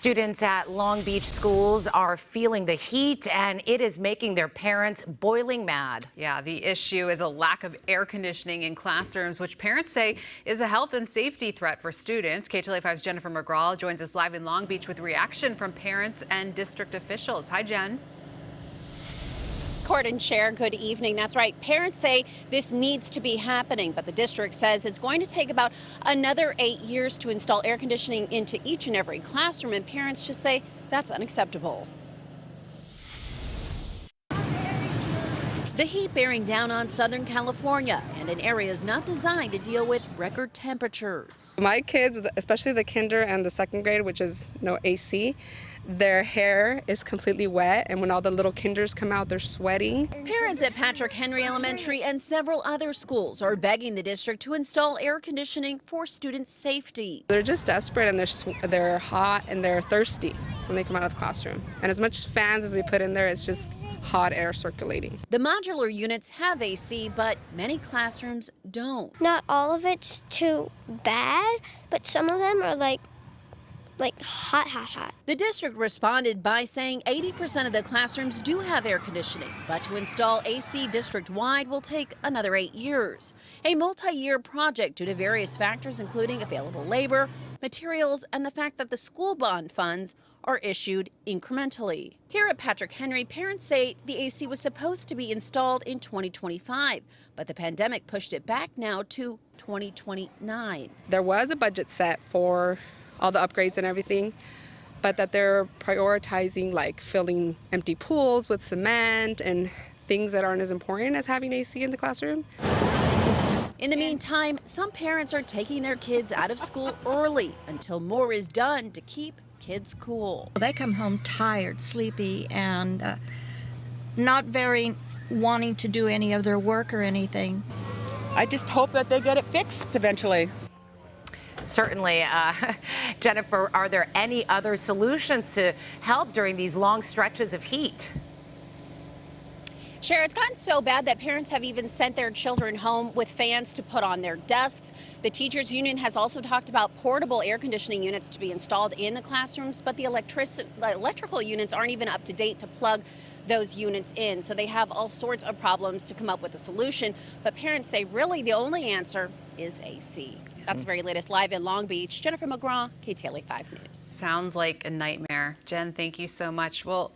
Students at Long Beach schools are feeling the heat, and it is making their parents boiling mad. Yeah, the issue is a lack of air conditioning in classrooms, which parents say is a health and safety threat for students. KTLA 5's Jennifer McGraw joins us live in Long Beach with reaction from parents and district officials. Hi, Jen. Court and Chair, good evening. That's right. Parents say this needs to be happening, but the district says it's going to take about another 8 years to install air conditioning into each and every classroom, and parents just say that's unacceptable. The heat bearing down on Southern California and in areas not designed to deal with record temperatures. My kids, especially the kinder and the second grade, which is no AC, their hair is completely wet, and when all the little kinders come out, they're sweating. Parents at Patrick Henry Elementary and several other schools are begging the district to install air conditioning for student safety. They're just desperate, and they're hot and they're thirsty when they come out of the classroom. And as much fans as they put in there, it's just hot air circulating. The modular units have AC, but many classrooms don't. Not all of it's too bad, but some of them are like hot. The district responded by saying 80% of the classrooms do have air conditioning, but to install AC district-wide will take another 8 years. A multi-year project due to various factors, including available labor, materials, and the fact that the school bond funds are issued incrementally. Here at Patrick Henry, parents say the AC was supposed to be installed in 2025, but the pandemic pushed it back now to 2029. There was a budget set for all the upgrades and everything, but that they're prioritizing like filling empty pools with cement and things that aren't as important as having AC in the classroom. In the meantime, some parents are taking their kids out of school early until more is done to keep kids cool. They come home tired, sleepy, and not very wanting to do any of their work or anything. I just hope that they get it fixed eventually. Certainly. Jennifer, are there any other solutions to help during these long stretches of heat? Sure, it's gotten so bad that parents have even sent their children home with fans to put on their desks. The teachers union has also talked about portable air conditioning units to be installed in the classrooms, but the electrical units aren't even up to date to plug those units in. So they have all sorts of problems to come up with a solution. But parents say really the only answer is AC. That's the very latest live in Long Beach. Jennifer McGraw, KTLA 5 News. Sounds like a nightmare. Jen, thank you so much. Well,